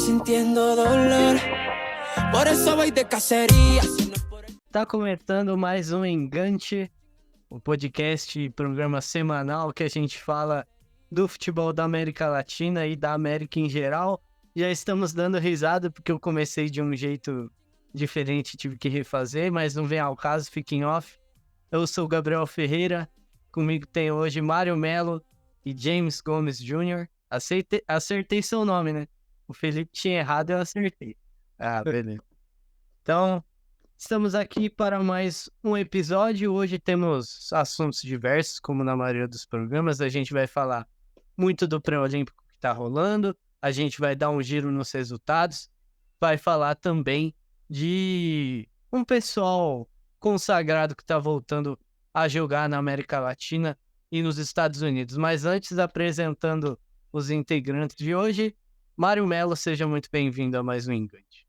sintiendo dolor. Por eso voy de cacería. Tá começando mais um Engante, o podcast, programa semanal que a gente fala do futebol da América Latina e da América em geral. Já estamos dando risada porque eu comecei de um jeito diferente, tive que refazer, mas não vem ao caso, fiquem off. Eu sou o Gabriel Ferreira, comigo tem hoje Mário Melo e James Gomes Jr. Acertei seu nome, né? O Felipe tinha errado, eu acertei. Ah, beleza. Então, estamos aqui para mais um episódio. Hoje temos assuntos diversos, como na maioria dos programas. A gente vai falar muito do pré-olímpico que está rolando, a gente vai dar um giro nos resultados, vai falar também de um pessoal consagrado que está voltando a jogar na América Latina e nos Estados Unidos. Mas antes, apresentando os integrantes de hoje, Mário Melo, seja muito bem-vindo a mais um Engante.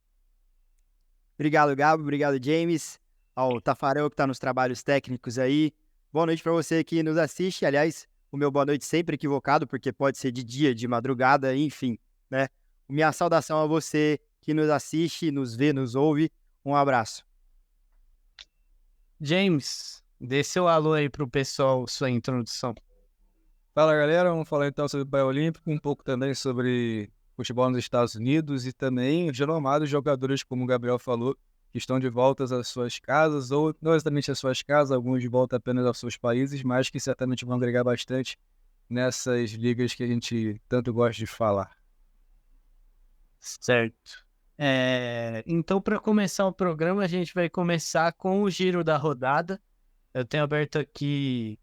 Obrigado, Gabo. Obrigado, James. Ao Tafarel, que está nos trabalhos técnicos aí. Boa noite para você que nos assiste. Aliás, o meu boa noite sempre equivocado, porque pode ser de dia, de madrugada, enfim, né? Minha saudação a você que nos assiste, nos vê, nos ouve. Um abraço. James, dê seu alô aí pro pessoal, sua introdução. Fala, galera. Vamos falar então sobre o pré-olímpico, um pouco também sobre futebol nos Estados Unidos e também os renomados jogadores, como o Gabriel falou, que estão de volta às suas casas, ou não exatamente às suas casas, alguns de volta apenas aos seus países, mas que certamente vão agregar bastante nessas ligas que a gente tanto gosta de falar. Certo. Então, para começar o programa, a gente vai começar com o giro da rodada. Eu tenho aberto aqui...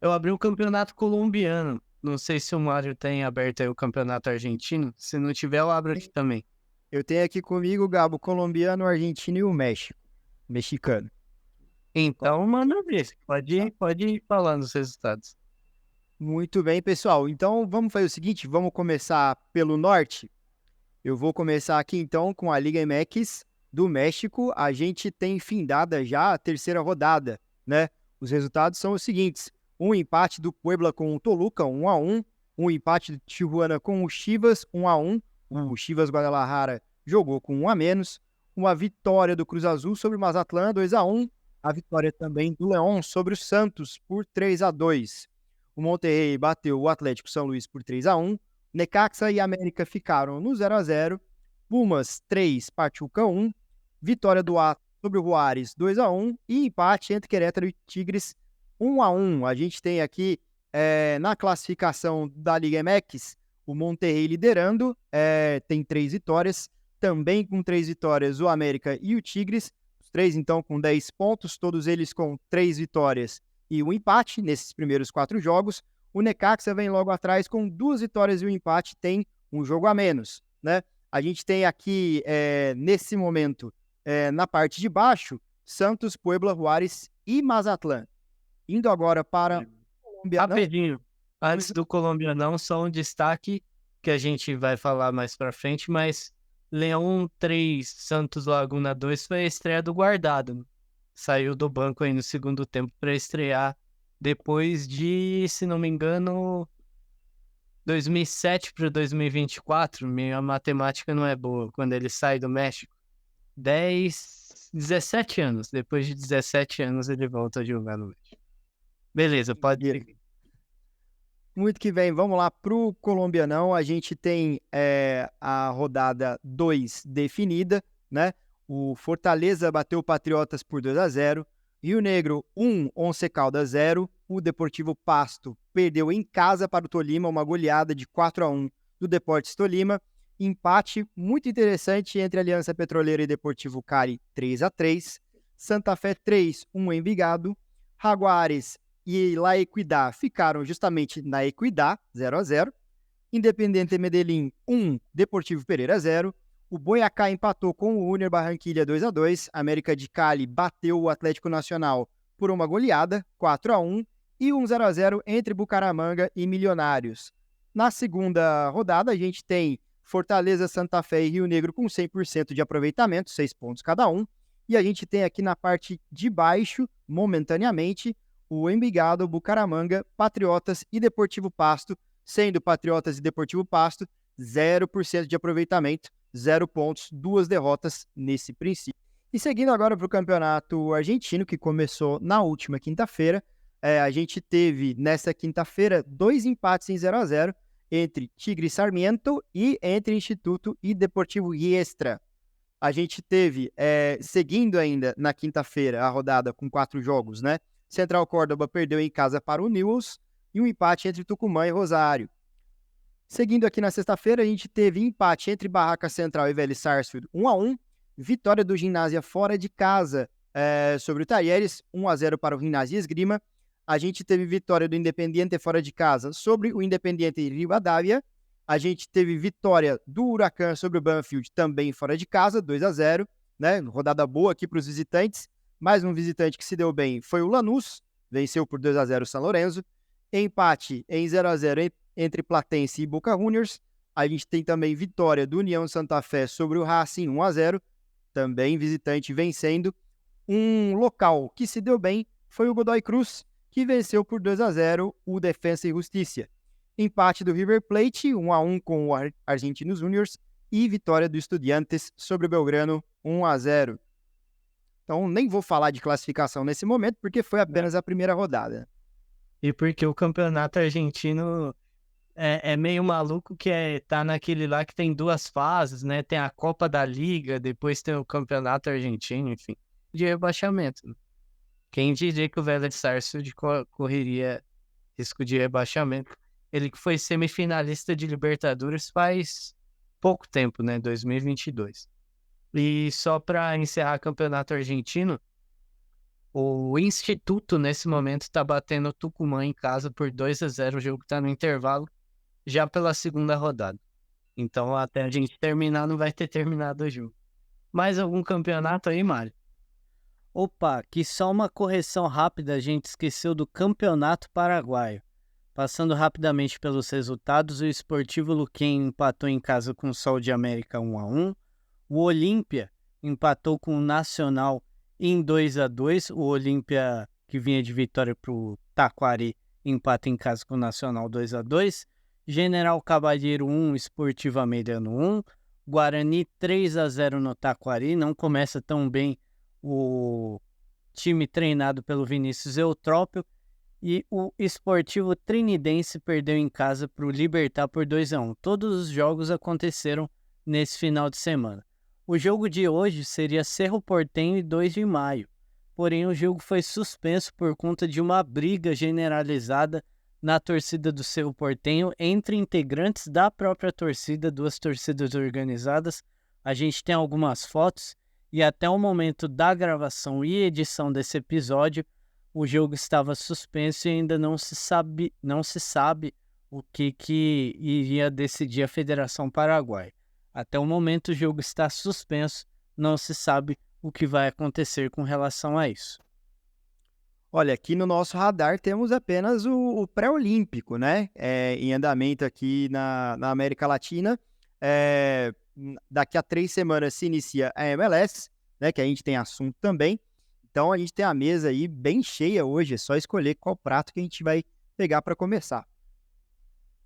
Eu abri o campeonato colombiano. Não sei se o Mário tem aberto aí o campeonato argentino. Se não tiver, eu abro aqui também. Eu tenho aqui comigo, Gabo, colombiano, argentino e o México. Mexicano. Então, manda ver. Pode ir falando os resultados. Muito bem, pessoal. Então, vamos fazer o seguinte, vamos começar pelo norte. Eu vou começar aqui, então, com a Liga MX do México. A gente tem findada já a terceira rodada, né? Os resultados são os seguintes. Um empate do Puebla com o Toluca, 1-1. Um empate do Tijuana com o Chivas, 1-1. O Chivas Guadalajara jogou com 1-. Uma vitória do Cruz Azul sobre o Mazatlán, 2-1. A vitória também do León sobre o Santos por 3-2. O Monterrey bateu o Atlético São Luís por 3-1. Necaxa e América ficaram no 0-0. Pumas 3, Pachuca 1. Vitória do Atlas sobre o Juárez 2-1. E empate entre Querétaro e Tigres 1-1. A gente tem aqui na classificação da Liga MX o Monterrey liderando, tem 3 vitórias. Também com 3 vitórias o América e o Tigres. Os 3 então com 10 pontos, todos eles com 3 vitórias e um empate nesses primeiros 4 jogos. O Necaxa vem logo atrás com 2 vitórias e um empate, tem um jogo a menos, né? A gente tem aqui, nesse momento, na parte de baixo, Santos, Puebla, Juárez e Mazatlán. Indo agora para o Colombianão. Rapidinho, antes do Colombianão, só um destaque que a gente vai falar mais pra frente, mas Leão 3, Santos Laguna 2 foi a estreia do Guardado. Saiu do banco aí no segundo tempo para estrear depois de, se não me engano, 2007 para 2024. Minha matemática não é boa quando ele sai do México. 17 anos. Depois de 17 anos ele volta a jogar no México. Beleza, pode ir. Muito que bem, vamos lá para o Colombianão. A gente tem a rodada 2 definida, né? O Fortaleza bateu o Patriotas por 2-0. Rio Negro 1, Once Caldas 0. O Deportivo Pasto perdeu em casa para o Tolima, uma goleada de 4-1 do Deportes Tolima. Empate muito interessante entre Aliança Petroleira e Deportivo Cali, 3-3. Santa Fé 3, 1 Envigado. Jaguares e La Equidad ficaram justamente na Equidad, 0-0. Independiente Medellín 1, Deportivo Pereira 0. O Boyacá empatou com o Junior Barranquilla 2-2. América de Cali bateu o Atlético Nacional por uma goleada, 4-1. E 0-0 entre Bucaramanga e Milionários. Na segunda rodada, a gente tem Fortaleza, Santa Fé e Rio Negro com 100% de aproveitamento, 6 pontos cada um. E a gente tem aqui na parte de baixo, momentaneamente, o Envigado, Bucaramanga, Patriotas e Deportivo Pasto, sendo Patriotas e Deportivo Pasto 0% de aproveitamento, 0 pontos, 2 derrotas nesse princípio. E seguindo agora para o campeonato argentino, que começou na última quinta-feira, a gente teve nessa quinta-feira 2 empates em 0-0 entre Tigre e Sarmiento e entre Instituto e Deportivo Riestra. A gente teve, seguindo ainda na quinta-feira, a rodada com 4 jogos, né? Central Córdoba perdeu em casa para o Newell's e um empate entre Tucumã e Rosário. Seguindo aqui na sexta-feira, a gente teve empate entre Barraca Central e Vélez Sarsfield, 1-1. Vitória do Ginásio fora de casa sobre o Talleres, 1-0 para o Ginásio Esgrima. A gente teve vitória do Independiente fora de casa sobre o Independiente Rivadavia. A gente teve vitória do Huracan sobre o Banfield, também fora de casa, 2-0. Né? Rodada boa aqui para os visitantes. Mais um visitante que se deu bem foi o Lanús, venceu por 2-0 o São Lourenço. Empate em 0-0 entre Platense e Boca Juniors. A gente tem também vitória do União Santa Fé sobre o Racing, 1-0. Também visitante vencendo. Um local que se deu bem foi o Godoy Cruz, que venceu por 2-0 o Defensa e Justiça. Empate do River Plate, 1-1 com o Argentinos Juniors. E vitória do Estudiantes sobre o Belgrano, 1-0. Então, nem vou falar de classificação nesse momento, porque foi apenas a primeira rodada. E porque o campeonato argentino é meio maluco, que tá naquele lá que tem 2 fases, né? Tem a Copa da Liga, depois tem o campeonato argentino, enfim, de rebaixamento. Né? Quem diria que o Vélez Sarsfield correria risco de rebaixamento? Ele que foi semifinalista de Libertadores faz pouco tempo, né? 2022. E só para encerrar o campeonato argentino, o Instituto, nesse momento, está batendo o Tucumã em casa por 2-0. O jogo está no intervalo, já pela segunda rodada. Então, até a gente terminar, não vai ter terminado o jogo. Mais algum campeonato aí, Mário? Opa, aqui só uma correção rápida, a gente esqueceu do Campeonato Paraguaio. Passando rapidamente pelos resultados, o Sportivo Luquem empatou em casa com o Sol de América 1-1. O Olímpia empatou com o Nacional em 2-2. O Olímpia, que vinha de vitória para o Taquari, empata em casa com o Nacional 2-2. General Cavalheiro 1, Sportivo Ameriano 1. Guarani 3-0 no Taquari. Não começa tão bem o time treinado pelo Vinícius Eutrópio. E o Sportivo Trinidense perdeu em casa para o Libertad por 2-1. Todos os jogos aconteceram nesse final de semana. O jogo de hoje seria Cerro Porteño e 2 de maio. Porém, o jogo foi suspenso por conta de uma briga generalizada na torcida do Cerro Porteño entre integrantes da própria torcida, 2 torcidas organizadas. A gente tem algumas fotos e até o momento da gravação e edição desse episódio, o jogo estava suspenso e ainda não se sabe o que iria decidir a Federação Paraguaia. Até o momento o jogo está suspenso, não se sabe o que vai acontecer com relação a isso. Olha, aqui no nosso radar temos apenas o pré-olímpico, né? Em andamento aqui na América Latina. Daqui a 3 semanas se inicia a MLS, né? Que a gente tem assunto também. Então a gente tem a mesa aí bem cheia hoje, é só escolher qual prato que a gente vai pegar para começar.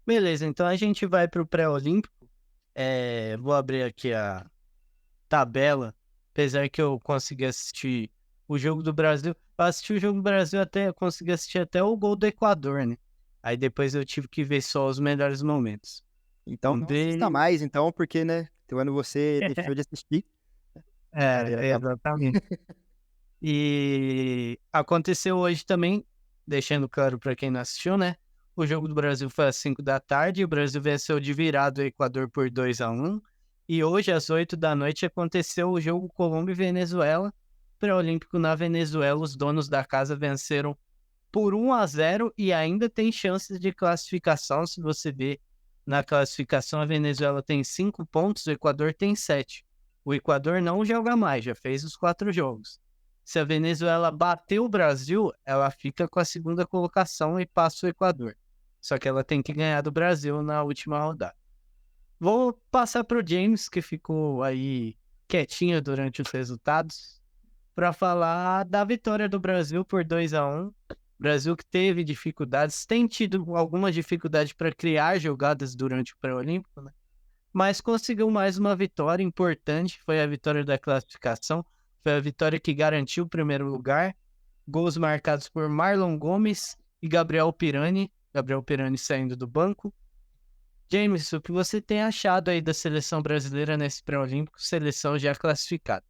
Beleza, então a gente vai para o pré-olímpico. Vou abrir aqui a tabela, apesar que eu consegui assistir o jogo do Brasil. Eu assisti o jogo do Brasil até, eu consegui assistir até o gol do Equador, né? Aí depois eu tive que ver só os melhores momentos. Então não assista mais, então, porque, né, quando você deixou de assistir. Exatamente. E aconteceu hoje também, deixando claro para quem não assistiu, né? O jogo do Brasil foi às 5 da tarde, o Brasil venceu de virada o Equador por 2-1. E hoje, às 8 da noite, aconteceu o jogo Colômbia e Venezuela. Pré-olímpico na Venezuela, os donos da casa venceram por 1-0 e ainda tem chances de classificação. Se você ver na classificação, a Venezuela tem 5 pontos, o Equador tem 7. O Equador não joga mais, já fez os 4 jogos. Se a Venezuela bater o Brasil, ela fica com a segunda colocação e passa o Equador. Só que ela tem que ganhar do Brasil na última rodada. Vou passar para o James, que ficou aí quietinho durante os resultados, para falar da vitória do Brasil por 2-1. Brasil que teve dificuldades, tem tido algumas dificuldades para criar jogadas durante o pré-olímpico, né? mas conseguiu mais uma vitória importante, foi a vitória da classificação, foi a vitória que garantiu o primeiro lugar, gols marcados por Marlon Gomes e Gabriel Pirani saindo do banco. James, o que você tem achado aí da seleção brasileira nesse pré-olímpico, seleção já classificada?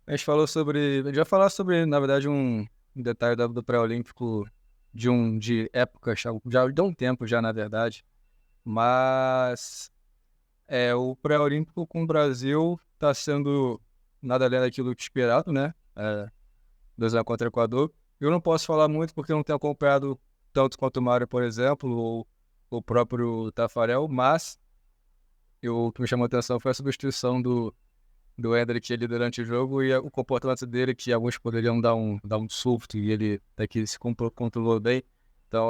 A gente vai falar sobre, na verdade, um detalhe do pré-olímpico de época, já de um tempo já, na verdade. Mas o pré-olímpico com o Brasil está sendo nada além daquilo que esperado, né? 2x1 contra o Equador. Eu não posso falar muito porque eu não tenho acompanhado tanto quanto o Mário, por exemplo, ou o próprio Tafarel, mas o que me chamou a atenção foi a substituição do Endrick ali durante o jogo e o comportamento dele, que alguns poderiam dar um susto e ele até que se controlou bem. Então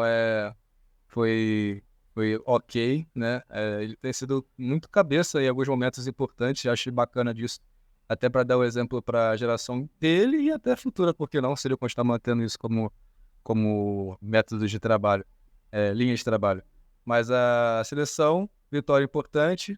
foi ok, né? Ele tem sido muito cabeça em alguns momentos importantes, acho bacana disso, até para dar o exemplo para a geração dele e até a futura, porque não, se ele continuar mantendo isso como método de trabalho, linha de trabalho. Mas a seleção, vitória importante,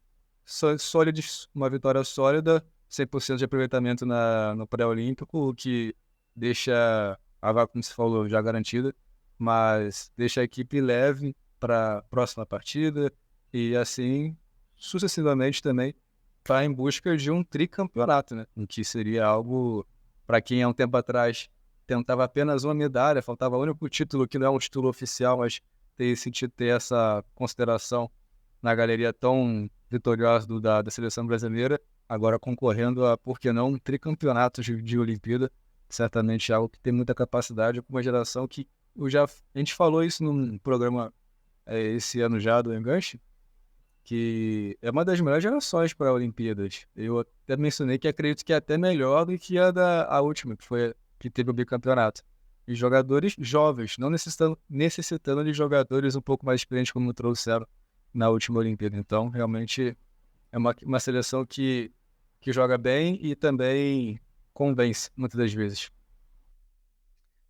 uma vitória sólida, 100% de aproveitamento no pré-olímpico, o que deixa a vaga, como você falou, já garantida, mas deixa a equipe leve para a próxima partida e assim sucessivamente também vai em busca de um tricampeonato, né? O que seria algo, para quem há um tempo atrás tentava apenas uma medalha, faltava o único título que não é um título oficial, mas ter essa consideração na galeria tão vitoriosa da seleção brasileira, agora concorrendo a, por que não, um tricampeonato de Olimpíada, certamente algo que tem muita capacidade, com uma geração que a gente falou isso num programa esse ano já do Enganche, que é uma das melhores gerações para Olimpíadas. Eu até mencionei que acredito que é até melhor do que a última, que teve o bicampeonato. E jogadores jovens, não necessitando de jogadores um pouco mais experientes como trouxeram na última Olimpíada. Então, realmente, é uma seleção que joga bem e também convence, muitas das vezes.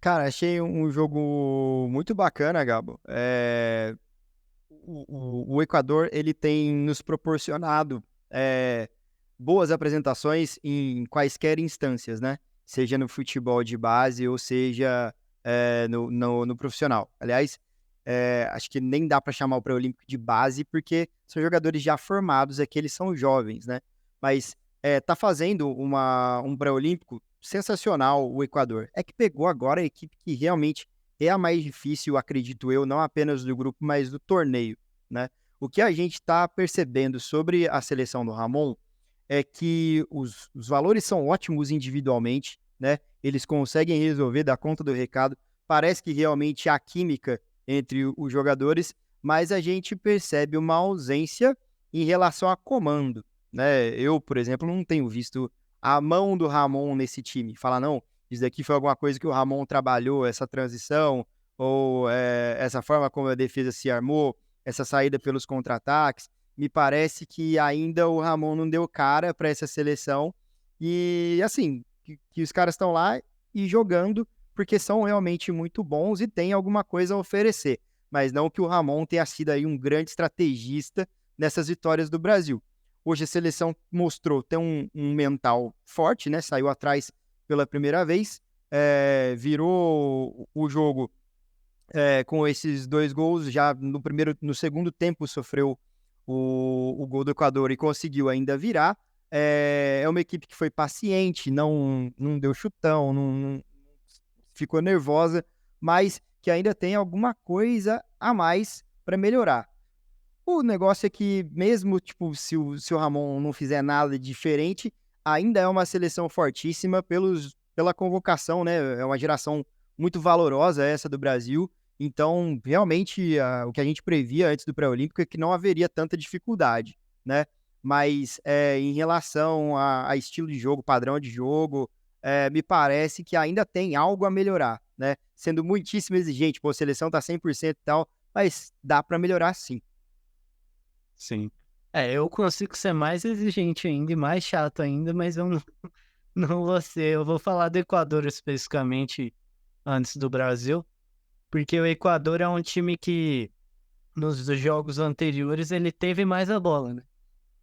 Cara, achei um jogo muito bacana, Gabo. O Equador, ele tem nos proporcionado boas apresentações em quaisquer instâncias, né? Seja no futebol de base ou seja no profissional. Aliás, acho que nem dá para chamar o pré-olímpico de base porque são jogadores já formados, eles são jovens, né? Mas tá fazendo um pré-olímpico sensacional o Equador. É que pegou agora a equipe que realmente é a mais difícil, acredito eu, não apenas do grupo, mas do torneio, né? O que a gente está percebendo sobre a seleção do Ramon é que os valores são ótimos individualmente, né? Eles conseguem resolver, dar conta do recado. Parece que realmente há química entre os jogadores, mas a gente percebe uma ausência em relação a comando, né? Eu, por exemplo, não tenho visto a mão do Ramon nesse time. Falar, não, isso daqui foi alguma coisa que o Ramon trabalhou, essa transição, ou essa forma como a defesa se armou, essa saída pelos contra-ataques. Me parece que ainda o Ramon não deu cara para essa seleção. E, assim, que os caras estão lá e jogando porque são realmente muito bons e têm alguma coisa a oferecer. Mas não que o Ramon tenha sido aí um grande estrategista nessas vitórias do Brasil. Hoje a seleção mostrou ter um mental forte, né? Saiu atrás pela primeira vez, virou o jogo com esses 2 gols. Já no segundo tempo sofreu o gol do Equador e conseguiu ainda virar. É uma equipe que foi paciente, não deu chutão, não ficou nervosa, mas que ainda tem alguma coisa a mais para melhorar. O negócio é que mesmo tipo, se o Ramon não fizer nada diferente, ainda é uma seleção fortíssima pela convocação, né? É uma geração muito valorosa essa do Brasil. Então, realmente, o que a gente previa antes do pré-olímpico é que não haveria tanta dificuldade, né? Mas em relação a estilo de jogo, padrão de jogo, me parece que ainda tem algo a melhorar, né? Sendo muitíssimo exigente, a seleção tá 100% e tal, mas dá para melhorar sim. Sim. Eu consigo ser mais exigente ainda e mais chato ainda, mas eu não vou ser. Eu vou falar do Equador especificamente antes do Brasil, porque o Equador é um time que nos jogos anteriores ele teve mais a bola, né?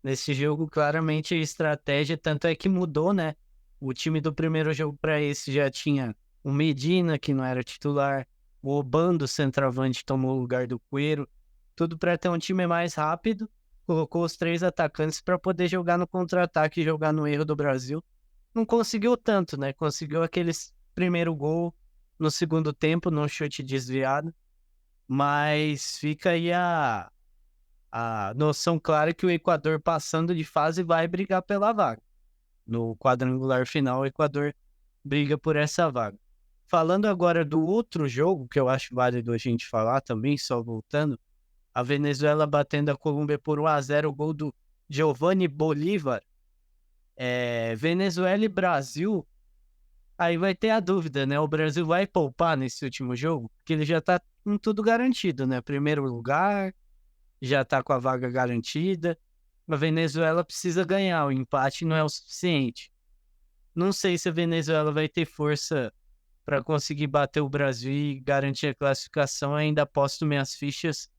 Nesse jogo, claramente, a estratégia, tanto é que mudou, né? O time do primeiro jogo para esse já tinha o Medina, que não era titular, o Obando, centroavante, tomou o lugar do Cuero, tudo para ter um time mais rápido, colocou os 3 atacantes para poder jogar no contra-ataque e jogar no erro do Brasil. Não conseguiu tanto, né? Conseguiu aquele primeiro gol no segundo tempo, num chute desviado, mas fica aí a noção clara que o Equador, passando de fase, vai brigar pela vaga. No quadrangular final, o Equador briga por essa vaga. Falando agora do outro jogo, que eu acho válido a gente falar também, só voltando, a Venezuela batendo a Colômbia por 1-0, o gol do Giovanni Bolívar. Venezuela e Brasil, aí vai ter a dúvida, né? O Brasil vai poupar nesse último jogo? Porque ele já tá com tudo garantido, né? Primeiro lugar, já tá com a vaga garantida. A Venezuela precisa ganhar, o empate não é o suficiente. Não sei se a Venezuela vai ter força para conseguir bater o Brasil e garantir a classificação. Ainda aposto minhas fichas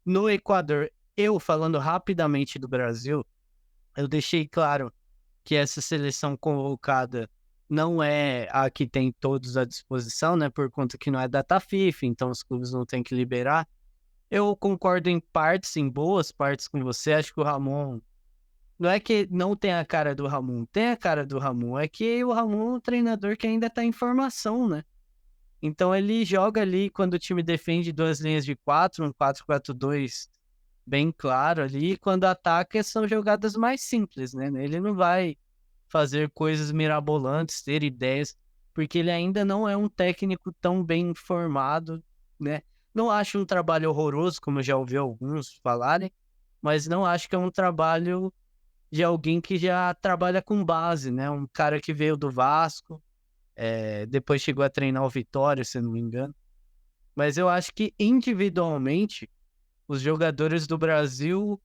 no Equador. Eu, falando rapidamente do Brasil, eu deixei claro que essa seleção convocada não é a que tem todos à disposição, né? Por conta que não é data FIFA, então os clubes não têm que liberar. Eu concordo em partes, em boas partes com você. Acho que o Ramon... Não é que não tem a cara do Ramon, tem a cara do Ramon. É que o Ramon é um treinador que ainda tá em formação, né? Então ele joga ali quando o time defende 2 linhas de 4, um 4-4-2 bem claro ali. E quando ataca são jogadas mais simples, né? Ele não vai fazer coisas mirabolantes, ter ideias, porque ele ainda não é um técnico tão bem formado, né? Não acho um trabalho horroroso, como eu já ouvi alguns falarem, mas não acho que é um trabalho de alguém que já trabalha com base, né? Um cara que veio do Vasco, depois chegou a treinar o Vitória, se não me engano. Mas eu acho que individualmente os jogadores do Brasil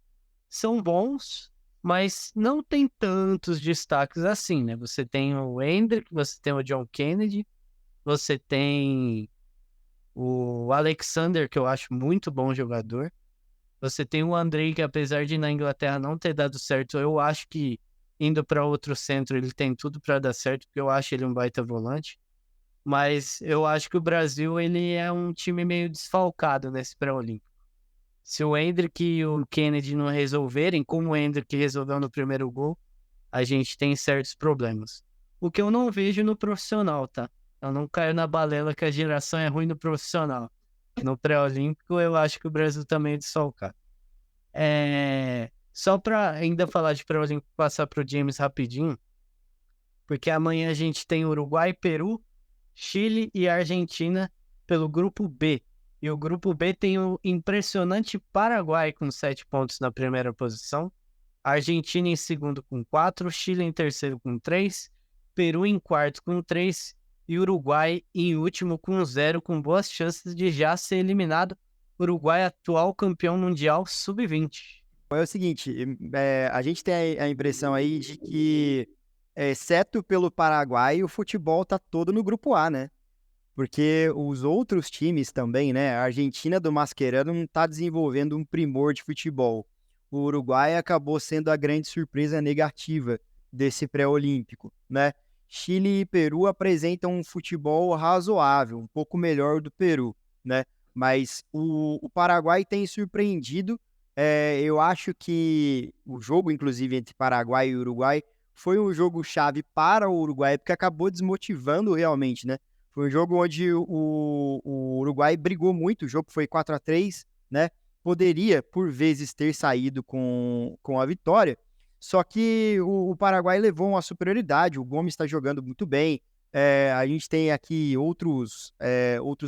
são bons, mas não tem tantos destaques assim, né? Você tem o Endrick, você tem o John Kennedy, você tem o Alexander, que eu acho muito bom jogador. Você tem o Andrei, que apesar de na Inglaterra não ter dado certo, eu acho que indo para outro centro ele tem tudo para dar certo, porque eu acho ele um baita volante. Mas eu acho que o Brasil ele é um time meio desfalcado nesse pré-olímpico. Se o Endrick e o Kennedy não resolverem, como o Endrick resolveu no primeiro gol, a gente tem certos problemas. O que eu não vejo no profissional, tá? Eu não caio na balela que a geração é ruim no profissional. No pré-olímpico, eu acho que o Brasil também é desfalcado. Só para ainda falar de pré-olímpico, passar para o James rapidinho, porque amanhã a gente tem Uruguai, Peru, Chile e Argentina pelo grupo B. E o grupo B tem o impressionante Paraguai com 7 pontos na primeira posição, Argentina em segundo com 4, Chile em terceiro com 3, Peru em quarto com 3 e Uruguai em último com 0, com boas chances de já ser eliminado. Uruguai, atual campeão mundial sub-20. É o seguinte, a gente tem a impressão aí de que, exceto pelo Paraguai, o futebol tá todo no grupo A, né? Porque os outros times também, né? A Argentina do Mascherano não tá desenvolvendo um primor de futebol. O Uruguai acabou sendo a grande surpresa negativa desse pré-olímpico, né? Chile e Peru apresentam um futebol razoável, um pouco melhor do Peru, né? Mas o Paraguai tem surpreendido. Eu acho que o jogo, inclusive, entre Paraguai e Uruguai foi um jogo chave para o Uruguai, porque acabou desmotivando realmente, né? Foi um jogo onde o Uruguai brigou muito, o jogo foi 4-3, né? Poderia, por vezes, ter saído com a vitória, só que o Paraguai levou uma superioridade, o Gomes está jogando muito bem, a gente tem aqui outros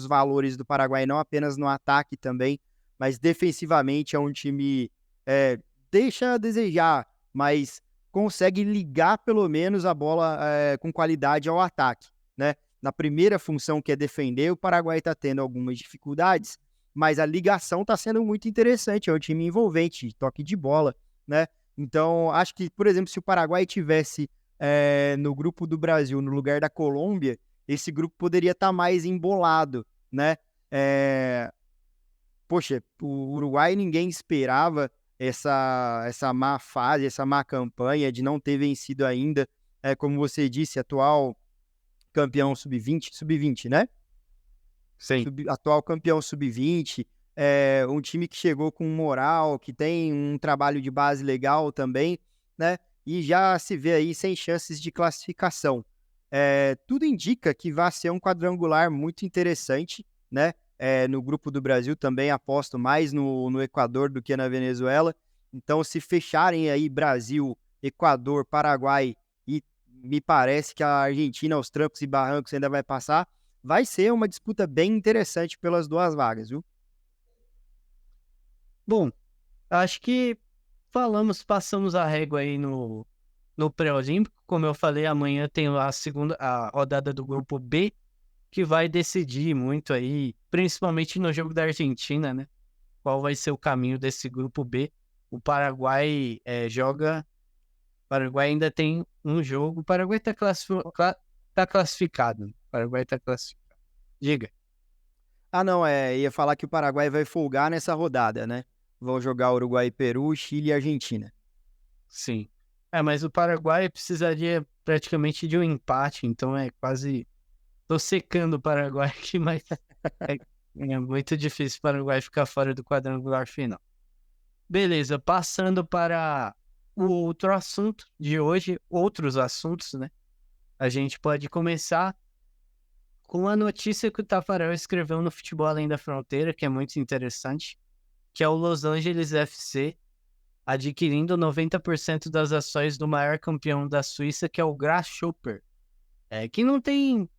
valores do Paraguai, não apenas no ataque também, mas defensivamente é um time deixa a desejar, mas consegue ligar pelo menos a bola com qualidade ao ataque, né? Na primeira função, que é defender, o Paraguai está tendo algumas dificuldades, mas a ligação está sendo muito interessante, é um time envolvente, toque de bola, né? Então, acho que, por exemplo, se o Paraguai tivesse no grupo do Brasil, no lugar da Colômbia, esse grupo poderia estar mais embolado, né? poxa, o Uruguai ninguém esperava essa má fase, essa má campanha de não ter vencido ainda, como você disse, atual campeão sub-20, né? Sim. Atual campeão sub-20, um time que chegou com moral, que tem um trabalho de base legal também, né? E já se vê aí sem chances de classificação. Tudo indica que vai ser um quadrangular muito interessante, né? No grupo do Brasil também aposto mais no Equador do que na Venezuela. Então, se fecharem aí Brasil, Equador, Paraguai e me parece que a Argentina, aos trancos e barrancos, ainda vai passar, vai ser uma disputa bem interessante pelas duas vagas, viu? Bom, acho que passamos a régua aí no pré-olímpico. Como eu falei, amanhã tem a rodada do grupo B, que vai decidir muito aí, principalmente no jogo da Argentina, né? Qual vai ser o caminho desse grupo B. O Paraguai joga. O Paraguai ainda tem um jogo. O Paraguai está classificado. O Paraguai está classificado. Diga. Ah, não, ia falar que o Paraguai vai folgar nessa rodada, né? Vão jogar Uruguai e Peru, Chile e Argentina. Sim. Mas o Paraguai precisaria praticamente de um empate, então é quase. Tô secando o Paraguai aqui, mas é muito difícil o Paraguai ficar fora do quadrangular final. Beleza, passando para o outro assunto de hoje, outros assuntos, né? A gente pode começar com a notícia que o Tafarel escreveu no Futebol Além da Fronteira, que é muito interessante, que é o Los Angeles FC adquirindo 90% das ações do maior campeão da Suíça, que é o Grasshopper, que não tem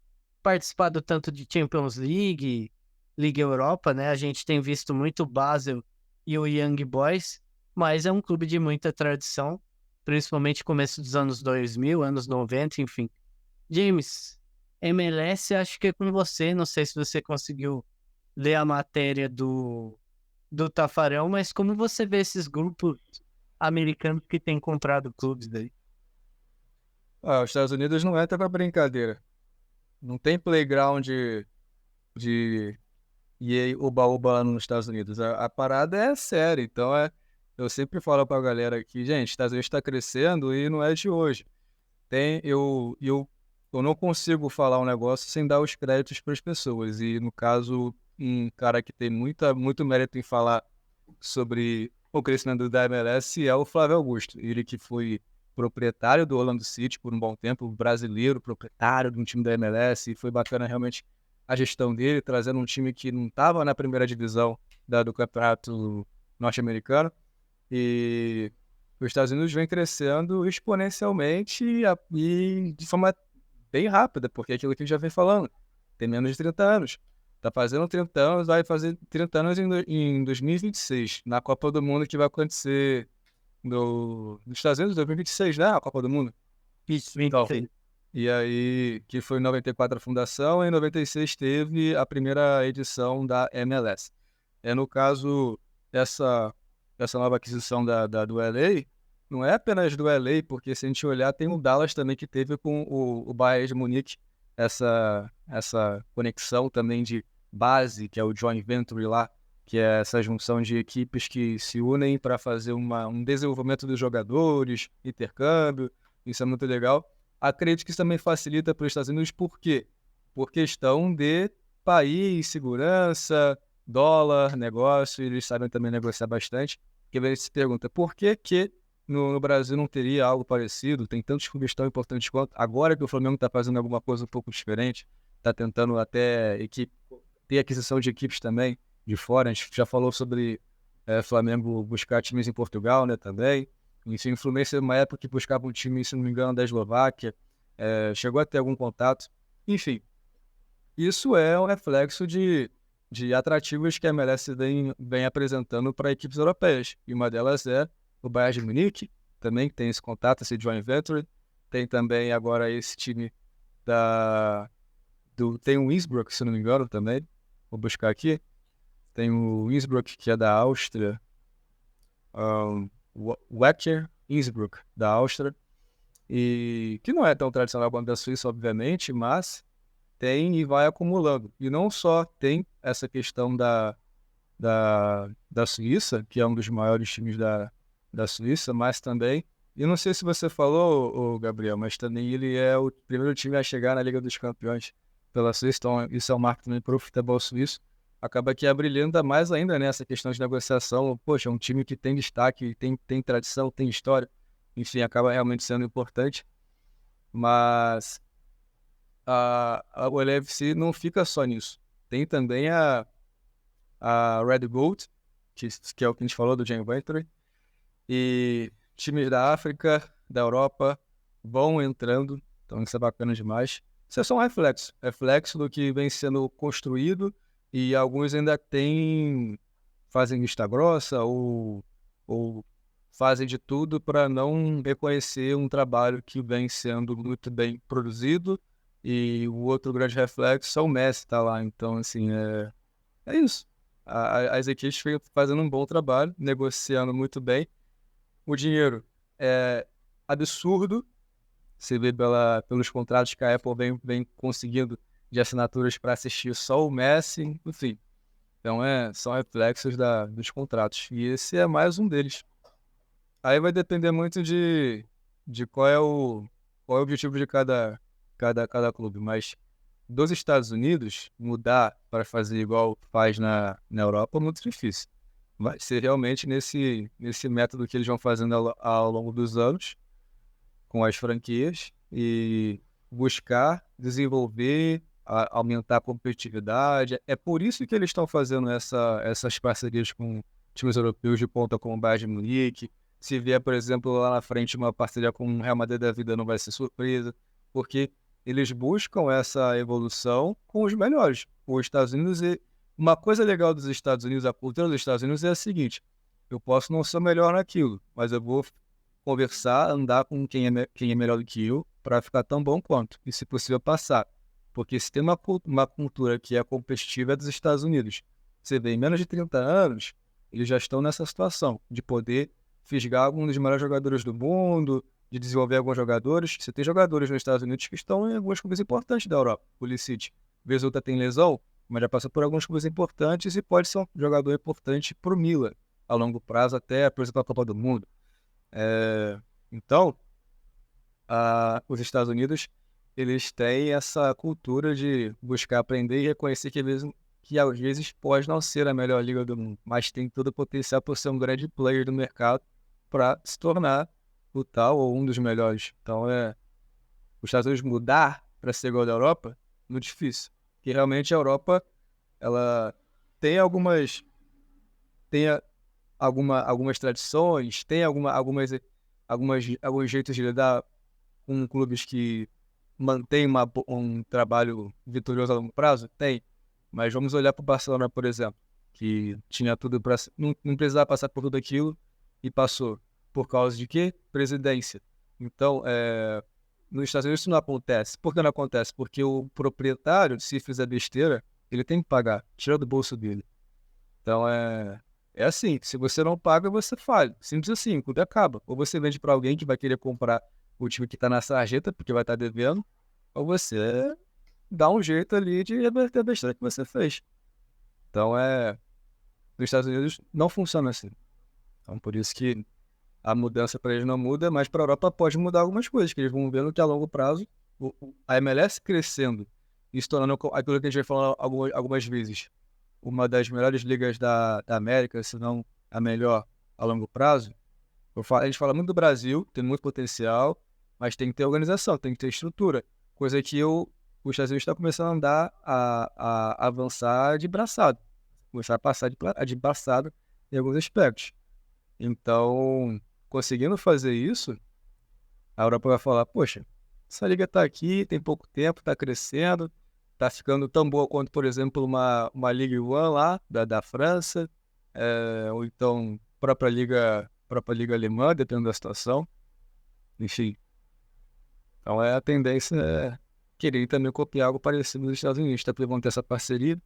participado tanto de Champions League, Liga Europa, né? A gente tem visto muito o Basel e o Young Boys, mas é um clube de muita tradição, principalmente começo dos anos 2000, anos 90, enfim. James, MLS, acho que é com você, não sei se você conseguiu ler a matéria do Tafarel, mas como você vê esses grupos americanos que têm comprado clubes daí? Os Estados Unidos não entra pra brincadeira. Não tem playground de EA oba-oba lá nos Estados Unidos. A parada é séria, então eu sempre falo pra galera aqui, gente, Estados Unidos está crescendo e não é de hoje. Eu não consigo falar um negócio sem dar os créditos para as pessoas. E, no caso, um cara que tem muito mérito em falar sobre o crescimento da MLS é o Flávio Augusto. Ele que foi proprietário do Orlando City por um bom tempo, brasileiro, proprietário de um time da MLS, e foi bacana realmente a gestão dele, trazendo um time que não estava na primeira divisão do campeonato norte-americano. E os Estados Unidos vem crescendo exponencialmente e de forma bem rápida, porque é aquilo que a gente já vem falando, tem menos de 30 anos. Tá fazendo 30 anos, vai fazer 30 anos em 2026, na Copa do Mundo que vai acontecer nos Estados Unidos, 2026, né? A Copa do Mundo. Isso, Então, sim. e aí, que foi em 94 a fundação, e em 96 teve a primeira edição da MLS. No caso, essa nova aquisição do LA, não é apenas do LA, porque se a gente olhar, tem o Dallas também que teve com o Bayern de Munique, essa conexão também de base, que é o joint venture lá, que é essa junção de equipes que se unem para fazer um desenvolvimento dos jogadores, intercâmbio, isso é muito legal. Acredito que isso também facilita para os Estados Unidos, por quê? Por questão de país, segurança, dólar, negócio, eles sabem também negociar bastante. Porque a gente se pergunta, por que no Brasil não teria algo parecido? Tem tantos clubes tão importantes quanto. Agora que o Flamengo está fazendo alguma coisa um pouco diferente, está tentando até ter aquisição de equipes também de fora. A gente já falou sobre Flamengo buscar times em Portugal, né, também. Enfim, o Fluminense, uma época que buscava um time, se não me engano, da Eslováquia, chegou a ter algum contato. Enfim, isso é um reflexo de atrativos que a MLS vem apresentando para equipes europeias. E uma delas é o Bayern de Munique, também que tem esse contato, esse joint venture. Tem também agora esse time tem o Innsbruck, se não me engano, também. Vou buscar aqui. Tem o Innsbruck, que é da Áustria. Wacker Innsbruck, da Áustria. E que não é tão tradicional quanto a Suíça, obviamente, mas tem e vai acumulando. E não só tem essa questão da Suíça, que é um dos maiores times da Suíça, mas também, e não sei se você falou, Gabriel, mas também ele é o primeiro time a chegar na Liga dos Campeões pela Suíça, então isso é um marco também para o futebol suíço. Acaba que abrilhanta mais ainda nessa questão de negociação. Poxa, é um time que tem destaque, tem tradição, tem história, enfim, acaba realmente sendo importante, mas o LFC não fica só nisso. Tem também a Red Gold, que é o que a gente falou do Jane Venture, e times da África, da Europa, vão entrando, então isso é bacana demais. Isso é só um reflexo do que vem sendo construído, e alguns ainda fazem vista grossa ou fazem de tudo para não reconhecer um trabalho que vem sendo muito bem produzido, e o outro grande reflexo é o Messi tá lá, então assim, é isso. As equipes ficam fazendo um bom trabalho, negociando muito bem. O dinheiro é absurdo. Você vê pelos contratos que a Apple vem conseguindo de assinaturas para assistir só o Messi, enfim. Então são reflexos dos contratos. E esse é mais um deles. Aí vai depender muito de qual é o objetivo de cada clube. Mas dos Estados Unidos, mudar para fazer igual faz na Europa é muito difícil. Vai ser realmente nesse método que eles vão fazendo ao longo dos anos, com as franquias, e buscar desenvolver, aumentar a competitividade. É por isso que eles estão fazendo essas parcerias com times europeus de ponta como o Bayern de Munique. Se vier, por exemplo, lá na frente uma parceria com o Real Madrid da vida, não vai ser surpresa, porque eles buscam essa evolução com os melhores. Os Estados Unidos, e uma coisa legal dos Estados Unidos, a cultura dos Estados Unidos é a seguinte: eu posso não ser o melhor naquilo, mas eu vou conversar, andar com quem é melhor do que eu, para ficar tão bom quanto, e se possível passar. Porque se tem uma cultura que é competitiva é dos Estados Unidos. Você vê, em menos de 30 anos, eles já estão nessa situação de poder fisgar alguns dos melhores jogadores do mundo, de desenvolver alguns jogadores. Você tem jogadores nos Estados Unidos que estão em alguns clubes importantes da Europa. O Pulisic, vez ou outra tem lesão, mas já passou por alguns clubes importantes e pode ser um jogador importante para o Milan, a longo prazo, até, por exemplo, a Copa do Mundo. Então, os Estados Unidos, eles têm essa cultura de buscar aprender e reconhecer que às vezes pode não ser a melhor liga do mundo, mas tem todo o potencial por ser um grande player do mercado para se tornar o tal ou um dos melhores. Então, os Estados Unidos mudar para ser igual da Europa, muito difícil. Porque realmente a Europa, ela tem algumas tradições, tem alguns jeitos de lidar com clubes que mantêm um trabalho vitorioso a longo prazo? Tem. Mas vamos olhar para o Barcelona, por exemplo, que tinha tudo para... Não precisava passar por tudo aquilo e passou. Por causa de quê? Presidência. Então, nos Estados Unidos isso não acontece. Por que não acontece? Porque o proprietário, se fizer besteira, ele tem que pagar, tira do bolso dele. Então, é assim, se você não paga, você falha. Simples assim, o clube acaba. Ou você vende para alguém que vai querer comprar o time que está na sarjeta, porque vai estar devendo, ou você dá um jeito ali de reverter a besteira que você fez. Então, nos Estados Unidos não funciona assim. Então, por isso que a mudança para eles não muda, mas para a Europa pode mudar algumas coisas, que eles vão vendo que a longo prazo a MLS crescendo e se tornando aquilo que a gente vai falar algumas vezes, uma das melhores ligas da América, se não a melhor a longo prazo. A gente fala muito do Brasil, tem muito potencial, mas tem que ter organização, tem que ter estrutura, coisa que os Estados Unidos está começando a andar, a avançar de braçado, começar a passar de braçado em alguns aspectos. Então, conseguindo fazer isso, a Europa vai falar: poxa, essa liga está aqui, tem pouco tempo, está crescendo, está ficando tão boa quanto, por exemplo, uma Ligue 1 lá, da França, ou então própria liga alemã, dependendo da situação. Enfim. Então a tendência é querer também copiar algo parecido nos Estados Unidos, tá? Porque vão ter essa parceria.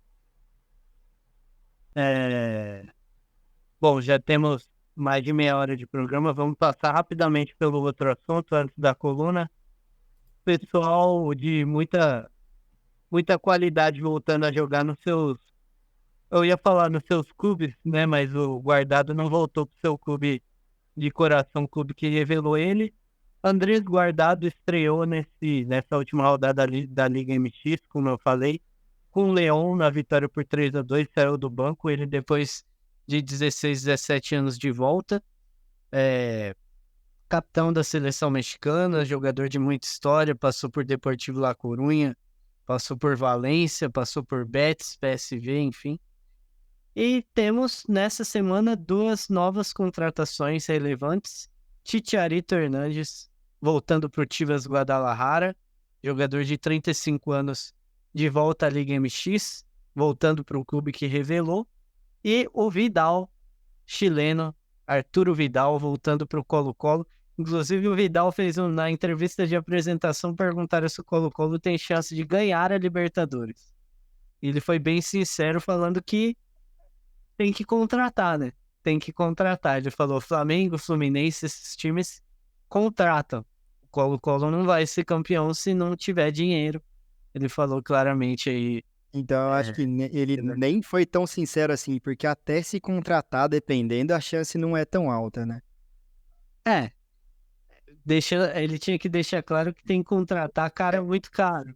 Bom, já temos mais de meia hora de programa, vamos passar rapidamente pelo outro assunto antes da coluna. Pessoal de muita qualidade voltando a jogar nos seus Eu ia falar nos seus clubes, né? Mas o Guardado não voltou pro seu clube de coração, o clube que revelou ele. Andrés Guardado estreou nessa última rodada da Liga MX, como eu falei, com o León na vitória por 3-2, saiu do banco. Ele, depois de 16, 17 anos de volta, capitão da seleção mexicana, jogador de muita história, passou por Deportivo La Coruña, passou por Valência, passou por Betis, PSV, enfim. E temos nessa semana 2 novas contratações relevantes. Chicharito Hernández voltando para o Chivas Guadalajara, jogador de 35 anos de volta à Liga MX, voltando para o clube que revelou. E o Vidal, chileno, Arturo Vidal, voltando para o Colo-Colo. Inclusive o Vidal fez na entrevista de apresentação, perguntaram se o Colo-Colo tem chance de ganhar a Libertadores. Ele foi bem sincero falando que tem que contratar, né? Tem que contratar. Ele falou, Flamengo, Fluminense, esses times contratam. O Colo-Colo não vai ser campeão se não tiver dinheiro. Ele falou claramente aí. Então, eu acho que ele nem foi tão sincero assim, porque até se contratar, dependendo, a chance não é tão alta, né? Ele tinha que deixar claro que tem que contratar cara muito caro.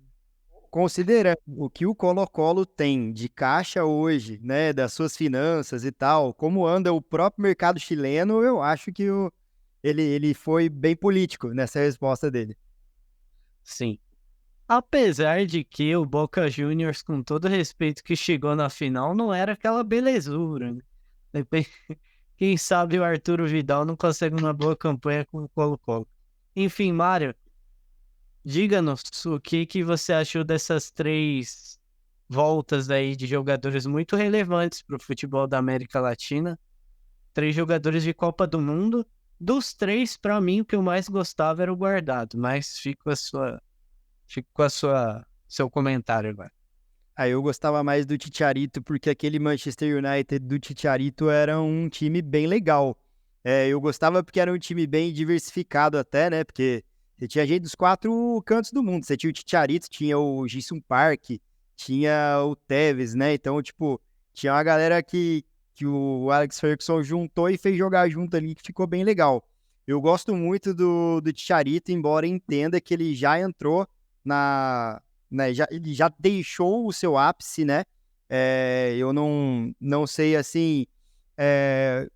Considerando o que o Colo-Colo tem de caixa hoje, né, das suas finanças e tal, como anda o próprio mercado chileno, eu acho que ele foi bem político nessa resposta dele. Sim. Apesar de que o Boca Juniors, com todo respeito, que chegou na final, não era aquela belezura, né? Quem sabe o Arturo Vidal não consegue uma boa campanha com o Colo-Colo. Enfim, Mário, diga-nos o que você achou dessas 3 voltas aí de jogadores muito relevantes para o futebol da América Latina. 3 jogadores de Copa do Mundo. Dos 3, para mim, o que eu mais gostava era o Guardado, mas fico com seu comentário agora. Aí eu gostava mais do Chicharito, porque aquele Manchester United do Chicharito era um time bem legal. Eu gostava porque era um time bem diversificado até, né? Porque você tinha gente dos 4 cantos do mundo. Você tinha o Chicharito, tinha o Ji-sung Park, tinha o Tevez, né? Então, tipo, tinha uma galera que o Alex Ferguson juntou e fez jogar junto ali, que ficou bem legal. Eu gosto muito do Chicharito, embora entenda que ele já entrou né, ele já deixou o seu ápice, né? Eu não sei, assim,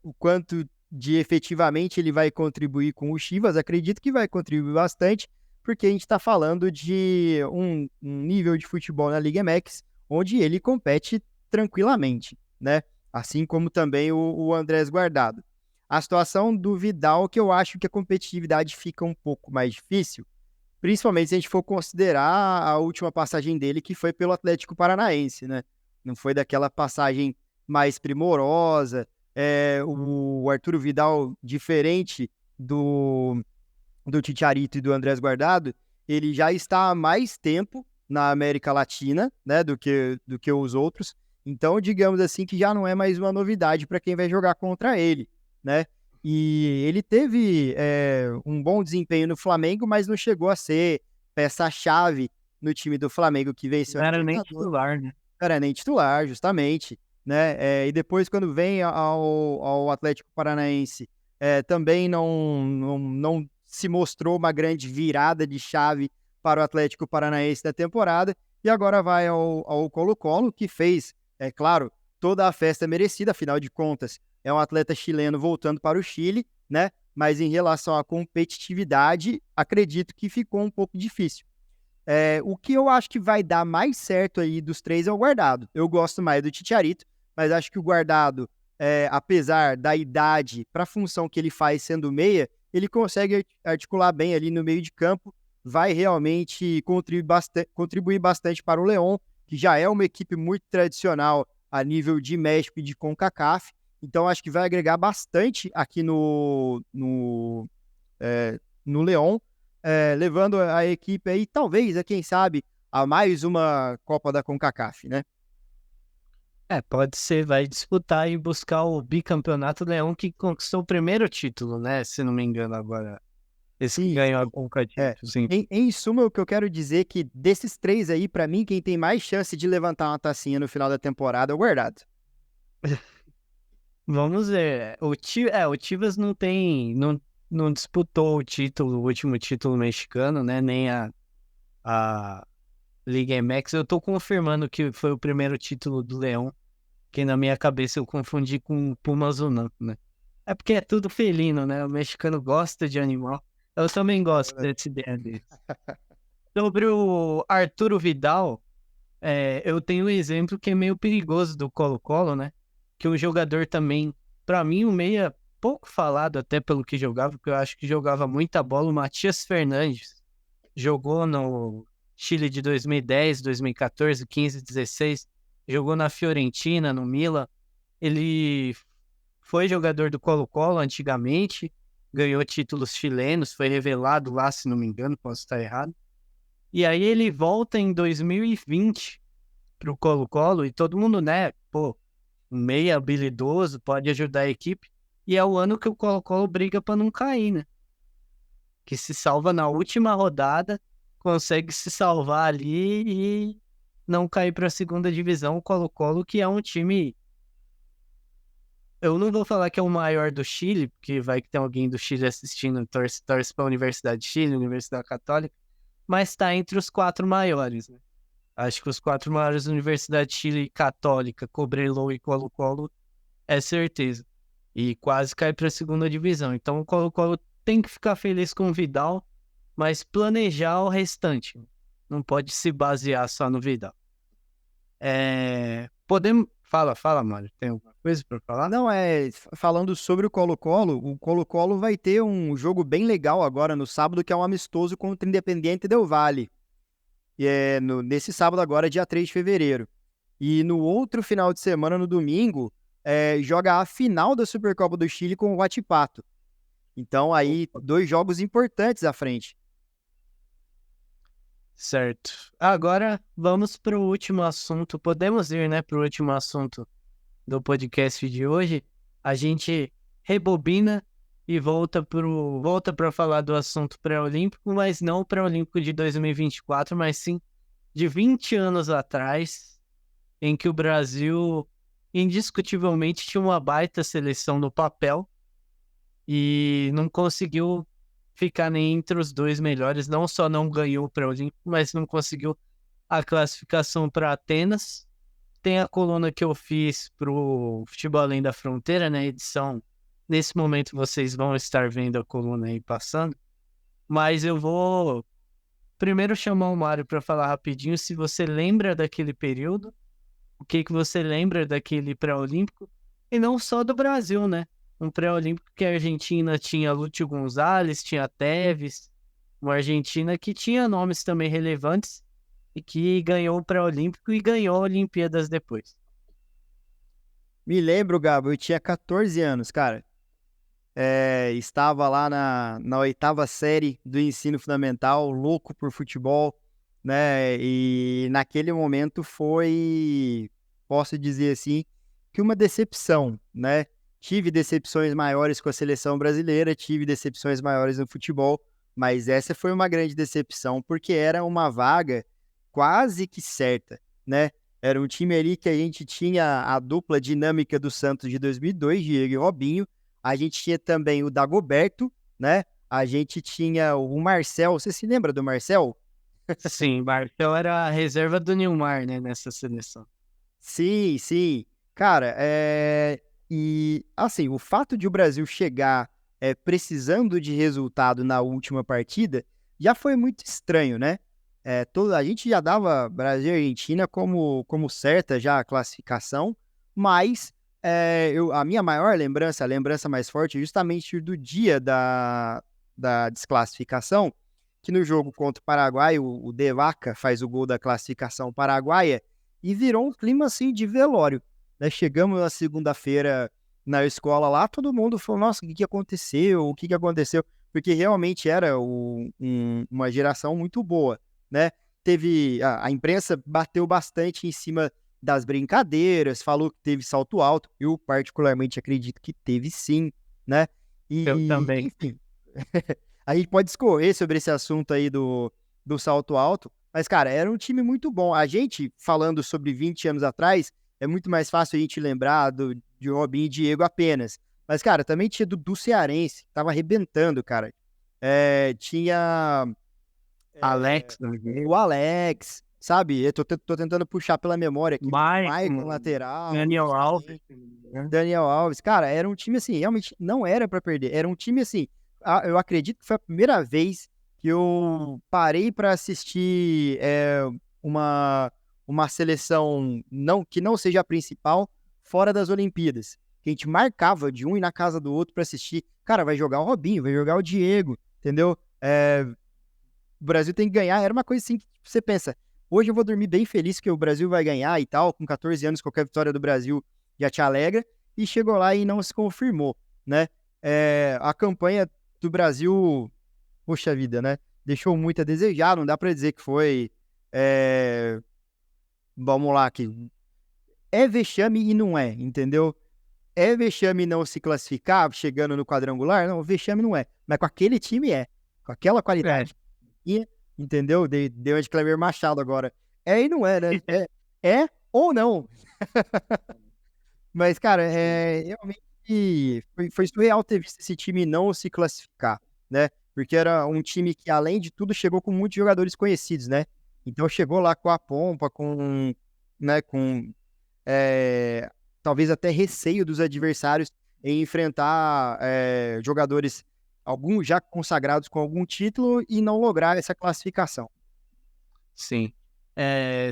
o quanto de efetivamente ele vai contribuir com o Chivas. Acredito que vai contribuir bastante, porque a gente está falando de um nível de futebol na Liga MX, onde ele compete tranquilamente, né? Assim como também o Andrés Guardado. A situação do Vidal, que eu acho que a competitividade fica um pouco mais difícil, principalmente se a gente for considerar a última passagem dele, que foi pelo Atlético Paranaense, né? Não foi daquela passagem mais primorosa. O Arturo Vidal, diferente do Chicharito e do Andrés Guardado, ele já está há mais tempo na América Latina, né, do que os outros. Então, digamos assim, que já não é mais uma novidade para quem vai jogar contra ele, né? E ele teve um bom desempenho no Flamengo, mas não chegou a ser peça-chave no time do Flamengo que venceu. Não era nem titular, né? Não era nem titular, justamente, né? E depois, quando vem ao Atlético Paranaense, também não se mostrou uma grande virada de chave para o Atlético Paranaense da temporada, e agora vai ao Colo-Colo, que fez, claro, toda a festa merecida, afinal de contas, é um atleta chileno voltando para o Chile, né? Mas em relação à competitividade, acredito que ficou um pouco difícil. O que eu acho que vai dar mais certo aí dos 3 é o Guardado. Eu gosto mais do Chicharito, mas acho que o Guardado, apesar da idade, para a função que ele faz sendo meia, ele consegue articular bem ali no meio de campo, vai realmente contribuir bastante para o León, que já é uma equipe muito tradicional a nível de México e de CONCACAF. Então, acho que vai agregar bastante aqui no León, levando a equipe aí, talvez, quem sabe, a mais uma Copa da CONCACAF, né? Pode ser, vai disputar e buscar o bicampeonato Leão, que conquistou o primeiro título, né? Se não me engano agora. Esse que ganhou a Conca sim. Em suma, o que eu quero dizer é que desses 3 aí, para mim, quem tem mais chance de levantar uma tacinha no final da temporada é o Guardado. Vamos ver. O Chivas não disputou o último título mexicano, né? Nem a Liga MX. Eu tô confirmando que foi o primeiro título do Leão, que na minha cabeça eu confundi com o Pumas Unam, né? É porque é tudo felino, né? O mexicano gosta de animal. Eu também gosto dessa ideia dele. Sobre o Arturo Vidal, eu tenho um exemplo que é meio perigoso do Colo-Colo, né? Que o jogador também, pra mim, o meia pouco falado até pelo que jogava, porque eu acho que jogava muita bola, o Matias Fernandes. Jogou no Chile de 2010, 2014, 15, 16. Jogou na Fiorentina, no Milan. Ele foi jogador do Colo-Colo antigamente, ganhou títulos chilenos, foi revelado lá, se não me engano, posso estar errado. E aí ele volta em 2020 pro Colo-Colo e todo mundo, né, pô, um meia habilidoso, pode ajudar a equipe. E é o ano que o Colo-Colo briga para não cair, né? Que se salva na última rodada, consegue se salvar ali e não cair para a segunda divisão. O Colo-Colo, que é um time. Eu não vou falar que é o maior do Chile, porque vai que tem alguém do Chile assistindo, torce para a Universidade de Chile, Universidade Católica, mas está entre os 4 maiores, né? Acho que os 4 maiores Universidade de Chile Católica, Cobreloa e Colo-Colo é certeza. E quase cai para a segunda divisão. Então o Colo-Colo tem que ficar feliz com o Vidal, mas planejar o restante. Não pode se basear só no Vidal. Podemos... Fala, Mário. Tem alguma coisa para falar? Não, falando sobre o Colo-Colo vai ter um jogo bem legal agora no sábado, que é um amistoso contra o Independiente del Valle. E nesse sábado agora, dia 3 de fevereiro. E no outro final de semana, no domingo, joga a final da Supercopa do Chile com o Huachipato. Então aí, 2 jogos importantes à frente. Certo. Agora vamos para o último assunto. Podemos ir, né, para o último assunto do podcast de hoje. A gente rebobina e volta para falar do assunto pré-olímpico, mas não o pré-olímpico de 2024, mas sim de 20 anos atrás, em que o Brasil indiscutivelmente tinha uma baita seleção no papel e não conseguiu ficar nem entre os 2 melhores. Não só não ganhou o pré-olímpico, mas não conseguiu a classificação para Atenas. Tem a coluna que eu fiz pro Futebol Além da Fronteira, né, edição. Nesse momento vocês vão estar vendo a coluna aí passando. Mas eu vou primeiro chamar o Mário para falar rapidinho se você lembra daquele período, o que você lembra daquele pré-olímpico, e não só do Brasil, né? Um pré-olímpico que a Argentina tinha Lúcio Gonzalez, tinha Tevez, uma Argentina que tinha nomes também relevantes e que ganhou o pré-olímpico e ganhou a Olimpíadas depois. Me lembro, Gabo, eu tinha 14 anos, cara. Estava lá na 8ª série do ensino fundamental, louco por futebol, né? E naquele momento foi, posso dizer assim, que uma decepção, né? Tive decepções maiores com a seleção brasileira, tive decepções maiores no futebol, mas essa foi uma grande decepção, porque era uma vaga quase que certa, né? Era um time ali que a gente tinha a dupla dinâmica do Santos de 2002, Diego e Robinho. A gente tinha também o Dagoberto, né? A gente tinha o Marcel. Você se lembra do Marcel? Sim, Marcel era a reserva do Nilmar, né, nessa seleção. Sim, sim. Cara, e assim, o fato de o Brasil chegar precisando de resultado na última partida já foi muito estranho, né? A gente já dava Brasil e Argentina como certa já a classificação, mas a minha maior lembrança, a lembrança mais forte, é justamente do dia da desclassificação, que no jogo contra o Paraguai, o De Vaca faz o gol da classificação paraguaia e virou um clima assim de velório. Né? Chegamos na segunda-feira na escola lá, todo mundo falou, nossa, o que aconteceu? O que aconteceu? Porque realmente era uma geração muito boa, né? A imprensa bateu bastante em cima das brincadeiras, falou que teve salto alto. Eu particularmente acredito que teve sim, né? Eu também. Enfim, a gente pode discorrer sobre esse assunto aí do salto alto, mas, cara, era um time muito bom. A gente, falando sobre 20 anos atrás, é muito mais fácil a gente lembrar de Robinho e Diego apenas. Mas, cara, também tinha do Cearense, tava arrebentando, cara. Tinha Alex, o Alex, sabe? Eu tô tentando puxar pela memória aqui. Maicon, Maicon, lateral. Daniel Alves. Daniel Alves. Cara, era um time assim, realmente não era pra perder. Era um time assim, eu acredito que foi a primeira vez que eu parei pra assistir uma, uma seleção que não seja a principal fora das Olimpíadas. Que a gente marcava de um ir na casa do outro pra assistir. Cara, vai jogar o Robinho, vai jogar o Diego, entendeu? O Brasil tem que ganhar. Era uma coisa assim que você pensa, hoje eu vou dormir bem feliz que o Brasil vai ganhar e tal. Com 14 anos, qualquer vitória do Brasil já te alegra. E chegou lá e não se confirmou, né? A campanha do Brasil, poxa vida, né? Deixou muito a desejar. Não dá pra dizer que foi... Vamos lá aqui. É vexame e não é, entendeu? É vexame não se classificar chegando no quadrangular? Não, vexame não é. Mas com aquele time é. Com aquela qualidade. Entendeu? Deu de Cleber Machado agora. E não é, né? É ou não. Mas, cara, realmente foi surreal ter visto esse time não se classificar, né? Porque era um time que, além de tudo, chegou com muitos jogadores conhecidos, né? Então chegou lá com a pompa, né, talvez até receio dos adversários em enfrentar jogadores, alguns já consagrados com algum título, e não lograr essa classificação. Sim.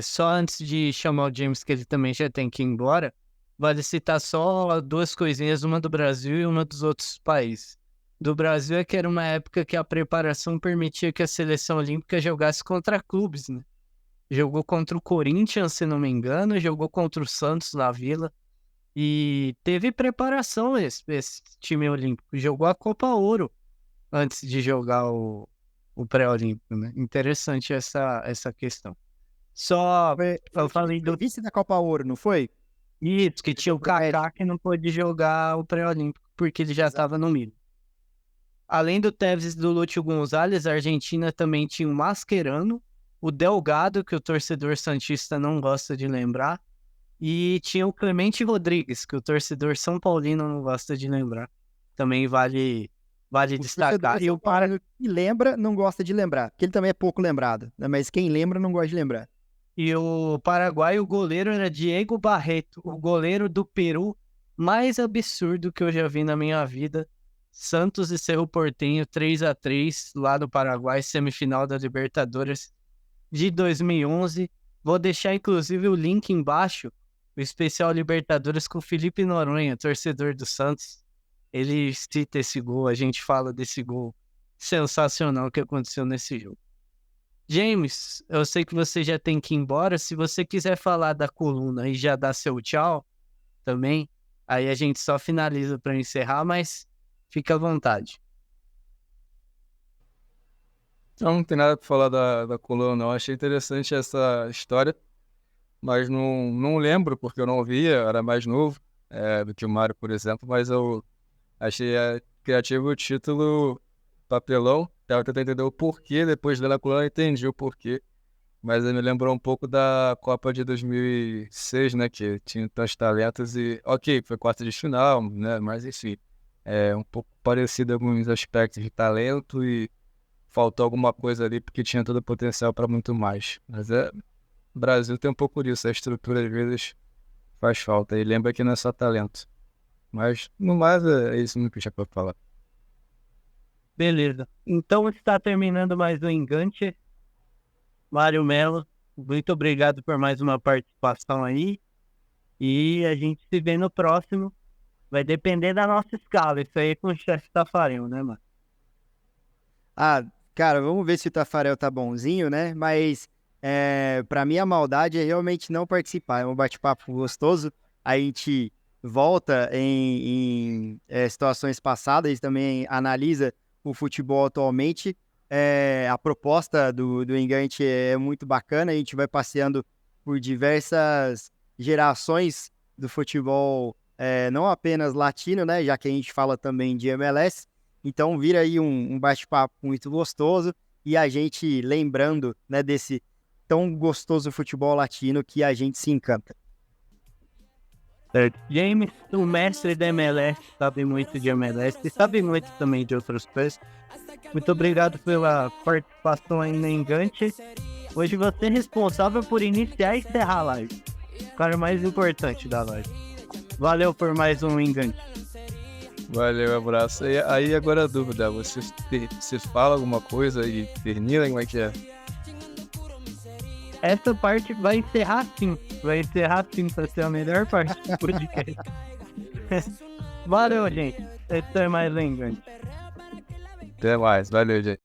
Só antes de chamar o James, que ele também já tem que ir embora, vale citar só duas coisinhas, uma do Brasil e uma dos outros países. Do Brasil é que era uma época que a preparação permitia que a seleção olímpica jogasse contra clubes, né? Jogou contra o Corinthians, se não me engano, jogou contra o Santos na Vila. E teve preparação esse time olímpico. Jogou a Copa Ouro antes de jogar o pré-olímpico, né? Interessante essa questão. Só eu falei do vice da Copa Ouro, não foi? isso, que tinha o Kaká que não pôde jogar o pré-olímpico porque ele já estava no Milan. Além do Tevez e do Lúcio Gonzalez, a Argentina também tinha o Mascherano, o Delgado, que o torcedor santista não gosta de lembrar, e tinha o Clemente Rodrigues, que o torcedor são paulino não gosta de lembrar. Também vale destacar. E o cara que lembra não gosta de lembrar, porque ele também é pouco lembrado, né? Mas quem lembra não gosta de lembrar. E o Paraguai, o goleiro era Diego Barreto, o goleiro do Peru mais absurdo que eu já vi na minha vida. Santos e Cerro Porteño 3-3 lá no Paraguai, semifinal da Libertadores de 2011. Vou deixar inclusive o link embaixo, o especial Libertadores com o Felipe Noronha, torcedor do Santos. Ele cita esse gol, a gente fala desse gol sensacional que aconteceu nesse jogo. James, eu sei que você já tem que ir embora. Se você quiser falar da coluna e já dar seu tchau também, aí a gente só finaliza para encerrar, mas fica à vontade. Não tem nada para falar da coluna, não. Achei interessante essa história, mas não lembro, porque eu não via, era mais novo do que o Mário, por exemplo, mas eu achei criativo o título papelão. Tava tentando entender o porquê, depois da coluna eu entendi o porquê, mas me lembrou um pouco da Copa de 2006, né, que tinha tantos talentos e, ok, foi quarta de final, né, mas enfim, um pouco parecido em alguns aspectos de talento e faltou alguma coisa ali porque tinha todo o potencial para muito mais. Mas o Brasil tem um pouco disso, a estrutura às vezes faz falta. E lembra que não é só talento. Mas no mais é isso que eu tinha para falar. Beleza. Então está terminando mais um Engante. Mário Melo, muito obrigado por mais uma participação aí. E a gente se vê no próximo. Vai depender da nossa escala. Isso aí é com o chefe Tafarel, né, mano? Cara, vamos ver se o Tafarel tá bonzinho, né? Mas pra mim a maldade é realmente não participar. É um bate-papo gostoso. A gente volta em situações passadas e também analisa o futebol atualmente. A proposta do Engante é muito bacana. A gente vai passeando por diversas gerações do futebol, não apenas latino, né? Já que a gente fala também de MLS. Então vira aí um bate-papo muito gostoso e a gente lembrando, né, desse tão gostoso futebol latino que a gente se encanta. Certo. James, o mestre da MLS, sabe muito de MLS e sabe muito também de outras coisas. Muito obrigado pela participação aí na Engante. Hoje você é responsável por iniciar e encerrar a live. O cara mais importante da live. Valeu por mais um Engante. Valeu, abraço. Aí agora a dúvida, você fala alguma coisa e termina, como é que é? Essa parte vai encerrar sim. Vai encerrar sim pra ser a melhor parte do podcast. Valeu, gente. Esse é mais um Engante. Até mais, valeu, gente.